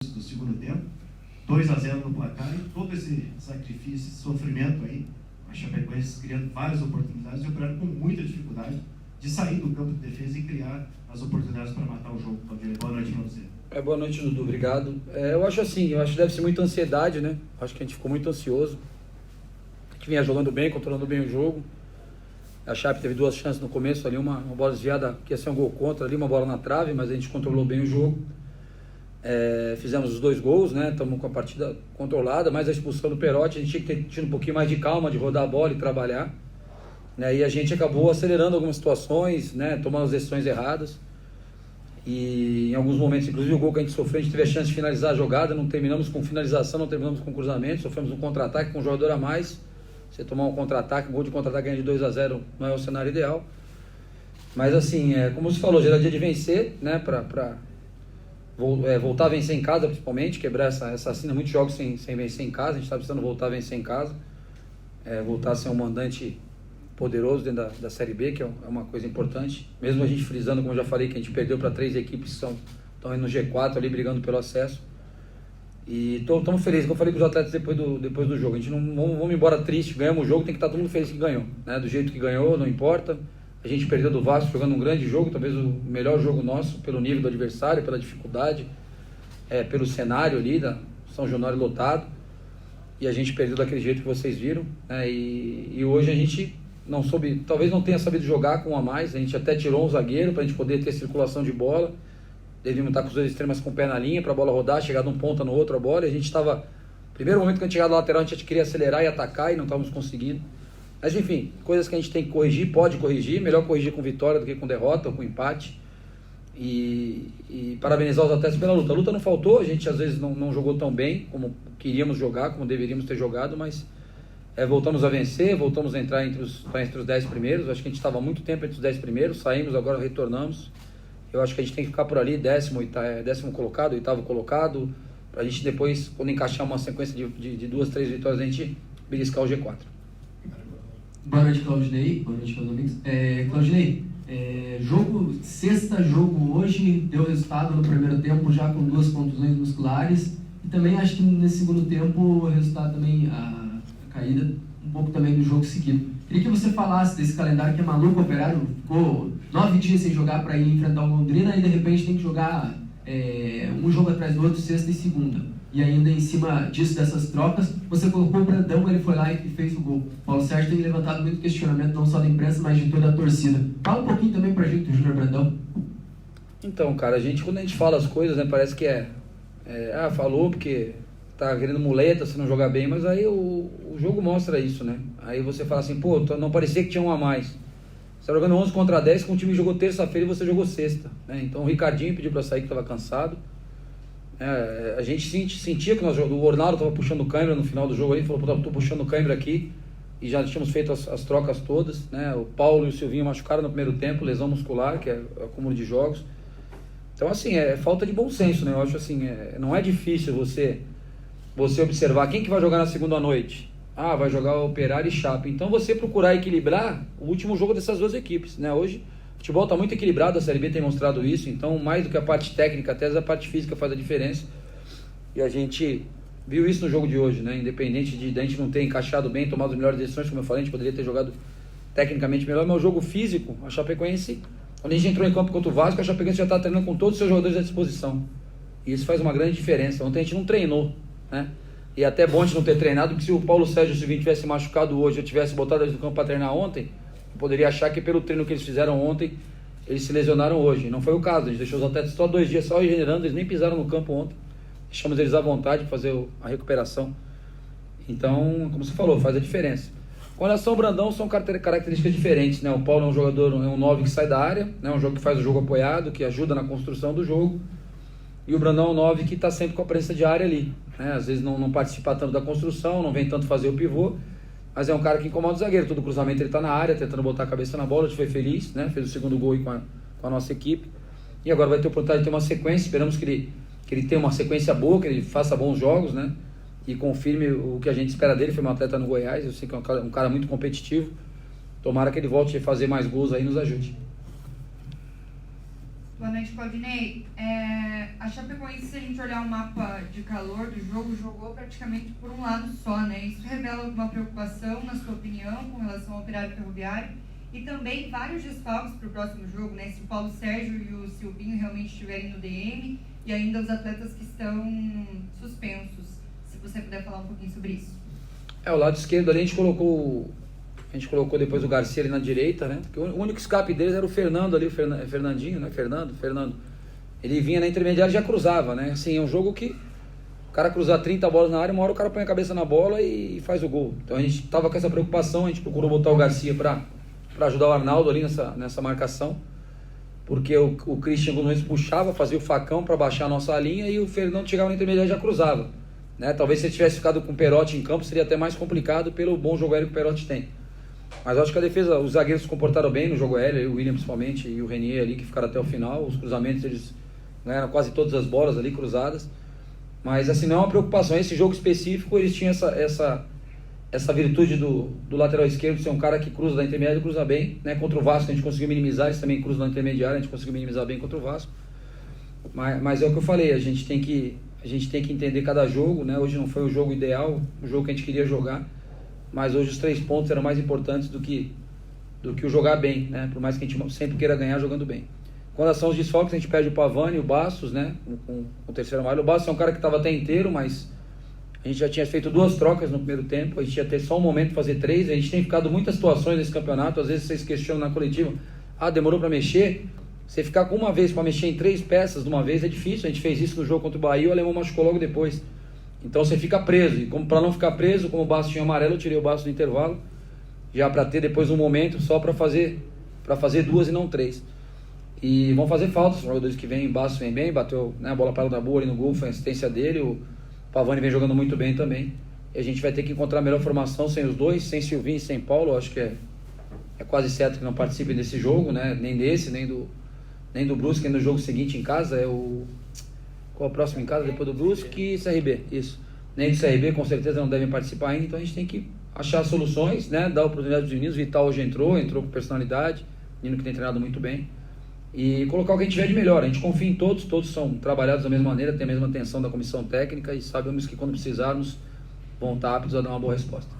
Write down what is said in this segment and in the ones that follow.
do segundo tempo, 2-0 no placar, e todo esse sacrifício, esse sofrimento aí, a Chapecoense criando várias oportunidades e operando com muita dificuldade de sair do campo de defesa e criar as oportunidades para matar o jogo. Boa noite para você. Boa noite, Dudu, obrigado. Eu acho que deve ser muita ansiedade, né? Acho que a gente ficou muito ansioso. A gente vinha jogando bem, controlando bem o jogo. A Chape teve 2 chances no começo ali, uma bola desviada que ia ser um gol contra ali, uma bola na trave, mas a gente controlou bem o jogo. Fizemos os 2 gols, né? Estamos com a partida controlada, mas a expulsão do Perotti, a gente tinha que ter tido um pouquinho mais de calma, de rodar a bola e trabalhar, né? E a gente acabou acelerando algumas situações, né? Tomando as decisões erradas. E em alguns momentos, inclusive o gol que a gente sofreu, a gente teve a chance de finalizar a jogada, não terminamos com finalização, não terminamos com cruzamento, sofremos um contra-ataque com um jogador a mais. Você tomar um contra-ataque, um gol de contra-ataque ganhando de 2-0 não é o cenário ideal. Mas assim, como você falou, já era dia de vencer, né? Para voltar a vencer em casa, principalmente, quebrar essa cena, muitos jogos sem vencer em casa, a gente está precisando voltar a vencer em casa, voltar a ser um mandante poderoso dentro da Série B, que é uma coisa importante, mesmo a gente frisando, como eu já falei, que a gente perdeu para 3 equipes que estão no G4 ali, brigando pelo acesso, e estamos felizes, como eu falei para os atletas depois do jogo, a gente não vamos embora triste, ganhamos o jogo, tem que estar todo mundo feliz que ganhou, né? Do jeito que ganhou, não importa. A gente perdeu do Vasco jogando um grande jogo, talvez o melhor jogo nosso, pelo nível do adversário, pela dificuldade, pelo cenário ali, da São Januário lotado, e a gente perdeu daquele jeito que vocês viram, né? E hoje a gente não soube, talvez não tenha sabido jogar com um a mais, a gente até tirou um zagueiro para a gente poder ter circulação de bola, devíamos estar com os 2 extremos com o pé na linha para a bola rodar, chegar de um ponta no outro a bola, e a gente estava, primeiro momento que a gente chegava na lateral, a gente queria acelerar e atacar e não estávamos conseguindo. Mas enfim, coisas que a gente tem que corrigir, pode corrigir, melhor corrigir com vitória do que com derrota ou com empate. E parabenizar os atletas pela luta. A luta não faltou, a gente às vezes não jogou tão bem como queríamos jogar, como deveríamos ter jogado, mas voltamos a vencer, voltamos a entrar entre os 10 primeiros. Acho que a gente estava há muito tempo entre os 10 primeiros, saímos, agora retornamos. Eu acho que a gente tem que ficar por ali, 10º colocado, 8º colocado, para a gente depois, quando encaixar uma sequência de 2, 3 vitórias, a gente beliscar o G4. Boa noite, Claudinei. Boa noite, meus amigos. Claudinei, sexta jogo hoje, deu resultado no primeiro tempo já com 2 contusões musculares, e também acho que nesse segundo tempo o resultado também, a caída um pouco também do jogo seguido. Queria que você falasse desse calendário que é maluco, o Operário ficou 9 dias sem jogar para ir enfrentar o Londrina e de repente tem que jogar um jogo atrás do outro, sexta e segunda. E ainda em cima disso, dessas trocas, você colocou o Brandão, ele foi lá e fez o gol. Paulo Sérgio tem levantado muito questionamento, não só da imprensa, mas de toda a torcida. Fala um pouquinho também pra gente do Júnior Brandão. Então, cara, quando a gente fala as coisas, né, parece que falou porque tá querendo muleta se não jogar bem, mas aí o jogo mostra isso, né? Aí você fala assim, pô, não parecia que tinha um a mais. Você tá jogando 11 contra 10, com o time jogou terça-feira e você jogou sexta, né? Então o Ricardinho pediu pra sair que tava cansado. A gente sentia que o Ornaldo estava puxando câimbra no final do jogo aí, falou, tô puxando câimbra aqui, e já tínhamos feito as trocas todas, né? O Paulo e o Silvinho machucaram no primeiro tempo, lesão muscular, que é o acúmulo de jogos. Então assim, é falta de bom senso, né? Eu acho assim, não é difícil você observar quem que vai jogar na segunda noite. Vai jogar o Operário e Chape. Então você procurar equilibrar o último jogo dessas 2 equipes, né? Hoje o futebol está muito equilibrado, a Série B tem mostrado isso, então mais do que a parte técnica, até a parte física faz a diferença. E a gente viu isso no jogo de hoje, né? Independente de a gente não ter encaixado bem, tomado as melhores decisões, como eu falei, a gente poderia ter jogado tecnicamente melhor, mas o jogo físico, a Chapecoense, quando a gente entrou em campo contra o Vasco, a Chapecoense já está treinando com todos os seus jogadores à disposição. E isso faz uma grande diferença. Ontem a gente não treinou, né? E até bom a gente não ter treinado, porque se o Paulo Sérgio e o Silvinho tivesse machucado hoje, eu tivesse botado eles no campo para treinar ontem, poderia achar que pelo treino que eles fizeram ontem, eles se lesionaram hoje. Não foi o caso, a gente deixou os atletas só 2 dias só regenerando, eles nem pisaram no campo ontem. Deixamos eles à vontade para fazer a recuperação. Então, como você falou, faz a diferença. Com relação ao Brandão, são características diferentes, né? O Paulo é um jogador, um 9 que sai da área, né? Um jogo que faz o jogo apoiado, que ajuda na construção do jogo. E o Brandão é um 9 que está sempre com a presença de área ali, né? Às vezes não participa tanto da construção, não vem tanto fazer o pivô, mas é um cara que incomoda o zagueiro. Todo cruzamento ele está na área, tentando botar a cabeça na bola. A gente foi feliz, né? Fez o segundo gol aí com a nossa equipe. E agora vai ter a oportunidade de ter uma sequência. Esperamos que ele tenha uma sequência boa, que ele faça bons jogos, né? E confirme o que a gente espera dele. Foi um atleta no Goiás, eu sei que é um cara muito competitivo. Tomara que ele volte a fazer mais gols aí e nos ajude. Boa noite, Claudinei. A Chapecoense, se a gente olhar o mapa de calor do jogo, jogou praticamente por um lado só, né? Isso revela alguma preocupação, na sua opinião, com relação ao Operário Ferroviário? E também vários desfalques para o próximo jogo, né? Se o Paulo Sérgio e o Silvinho realmente estiverem no DM e ainda os atletas que estão suspensos. Se você puder falar um pouquinho sobre isso. O lado esquerdo ali a gente colocou depois o Garcia ali na direita, né? Porque o único escape deles era o Fernando ali, o Fernandinho, né? Fernando. Ele vinha na intermediária e já cruzava, né? Assim, é um jogo que o cara cruzar 30 bolas na área, uma hora o cara põe a cabeça na bola e faz o gol. Então a gente tava com essa preocupação, a gente procurou botar o Garcia para ajudar o Arnaldo ali nessa marcação, porque o Christian Gomes puxava, fazia o facão para baixar a nossa linha e o Fernando chegava na intermediária e já cruzava, né? Talvez se ele tivesse ficado com o Perotti em campo seria até mais complicado pelo bom jogo aéreo que o Perotti tem. Mas eu acho que a defesa, os zagueiros se comportaram bem no jogo aéreo, o William principalmente e o Renier ali que ficaram até o final, os cruzamentos eles ganharam quase todas as bolas ali cruzadas, mas assim não é uma preocupação. Esse jogo específico eles tinham essa virtude do lateral esquerdo ser um cara que cruza da intermediária e cruza bem, né? Contra o Vasco a gente conseguiu minimizar, eles também cruzam na intermediária, a gente conseguiu minimizar bem contra o Vasco, mas é o que eu falei, a gente tem que entender cada jogo, né? Hoje não foi o jogo ideal, o jogo que a gente queria jogar, mas hoje os 3 pontos eram mais importantes do que o jogar bem, né? Por mais que a gente sempre queira ganhar jogando bem. Quando são os desfalques, a gente perde o Pavani e o Bastos, né? Com o terceiro amarelo. O Bastos é um cara que estava até inteiro, mas a gente já tinha feito 2 trocas no primeiro tempo, a gente ia ter só um momento de fazer 3, a gente tem ficado muitas situações nesse campeonato, às vezes vocês questionam na coletiva, demorou para mexer, você ficar com uma vez para mexer em 3 peças de uma vez é difícil, a gente fez isso no jogo contra o Bahia, o alemão machucou logo depois. Então você fica preso, e para não ficar preso, como o Bastos tinha amarelo, eu tirei o Bastos do intervalo, já para ter depois um momento só para fazer 2 e não 3. E vão fazer falta os jogadores que vêm, o Bastos vem bem, bateu, né, a bola para da boa ali no gol, foi a assistência dele, o Pavani vem jogando muito bem também, e a gente vai ter que encontrar a melhor formação sem os dois, sem Silvinho e sem Paulo. Acho que é quase certo que não participem desse jogo, né, nem desse, nem do Brusque, nem do jogo seguinte em casa, qual é o próximo em casa depois do Brusque? CRB, isso. Nem do CRB com certeza não devem participar ainda, então a gente tem que achar soluções, né? Dar oportunidade para os meninos. Vital hoje entrou com personalidade, menino que tem treinado muito bem, e colocar o que a gente tiver de melhor. A gente confia em todos são trabalhados da mesma maneira, tem a mesma atenção da comissão técnica e sabemos que quando precisarmos vão estar aptos a dar uma boa resposta.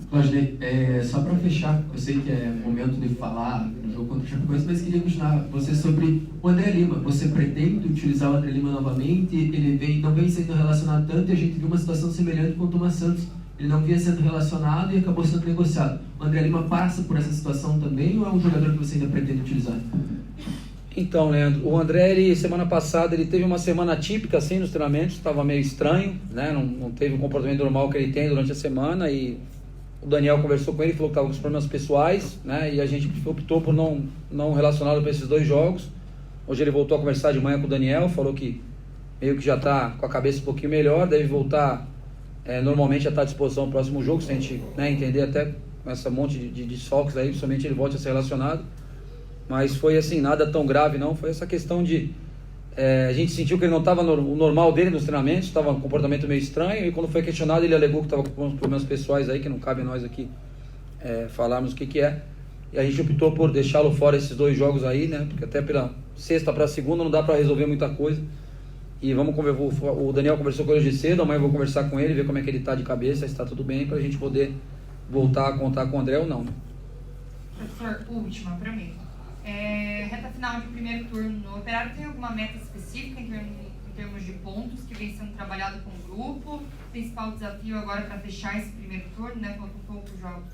Claudinei, só para fechar, eu sei que é momento de falar no jogo contra o Chapecoense, mas queria questionar você sobre o André Lima. Você pretende utilizar o André Lima novamente? Ele não vem sendo relacionado tanto e a gente viu uma situação semelhante com o Thomas Santos. Ele não vinha sendo relacionado e acabou sendo negociado. O André Lima passa por essa situação também ou é um jogador que você ainda pretende utilizar? Então, Leandro, o André, semana passada, ele teve uma semana típica assim nos treinamentos, estava meio estranho, né? Não teve o comportamento normal que ele tem durante a semana, e o Daniel conversou com ele, falou que estava com os problemas pessoais, né? E a gente optou por não relacioná-lo para esses 2 jogos. Hoje ele voltou a conversar de manhã com o Daniel, falou que meio que já está com a cabeça um pouquinho melhor, deve voltar normalmente já está à disposição no próximo jogo, se a gente, né, entender até com essa monte de desfalques aí, principalmente ele volte a ser relacionado. Mas foi assim, nada tão grave não, foi essa questão de a gente sentiu que ele não estava no normal dele nos treinamentos, estava com um comportamento meio estranho, e quando foi questionado ele alegou que estava com problemas pessoais aí, que não cabe a nós aqui falarmos o que é, e a gente optou por deixá-lo fora esses 2 jogos aí, né, porque até pela sexta para segunda não dá para resolver muita coisa, e o Daniel conversou com ele hoje cedo, amanhã eu vou conversar com ele, ver como é que ele está de cabeça, se está tudo bem, para a gente poder voltar a contar com o André ou não. Professor, última para mim. Reta final de primeiro turno, o Operário tem alguma meta específica em termos de pontos que vem sendo trabalhado com o grupo? Principal desafio agora para fechar esse primeiro turno, né? Faltam poucos jogos.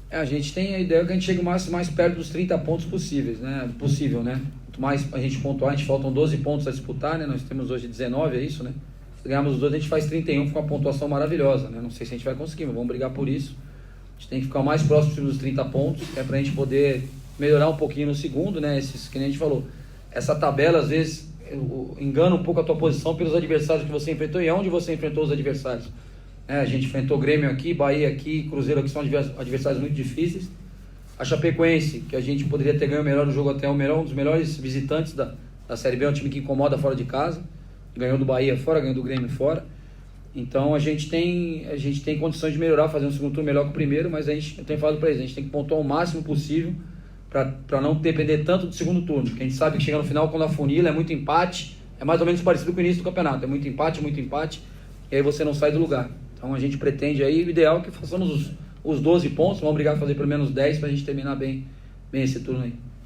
A gente tem a ideia que a gente chegue mais perto dos 30 pontos possível, né? Quanto mais a gente pontuar, a gente faltam 12 pontos a disputar, né? Nós temos hoje 19, é isso, né? Se ganharmos os 2, a gente faz 31 com uma pontuação maravilhosa, né? Não sei se a gente vai conseguir, mas vamos brigar por isso. A gente tem que ficar o mais próximo dos 30 pontos, para a gente poder melhorar um pouquinho no segundo, né? Que nem a gente falou, essa tabela às vezes engana um pouco a tua posição pelos adversários que você enfrentou e onde você enfrentou os adversários. A gente enfrentou Grêmio aqui, Bahia aqui, Cruzeiro aqui, são adversários muito difíceis. A Chapecoense, que a gente poderia ter ganho melhor no jogo, até um dos melhores visitantes da Série B, é um time que incomoda fora de casa, ganhou do Bahia fora, ganhou do Grêmio fora. Então a gente tem condições de melhorar, fazer um segundo turno melhor que o primeiro, mas eu tenho falado para eles, a gente tem que pontuar o máximo possível para não depender tanto do segundo turno, porque a gente sabe que chega no final, quando afunila, é muito empate, é mais ou menos parecido com o início do campeonato, é muito empate, e aí você não sai do lugar. Então a gente pretende aí, o ideal é que façamos os 12 pontos, vamos brigar a fazer pelo menos 10 para a gente terminar bem esse turno aí.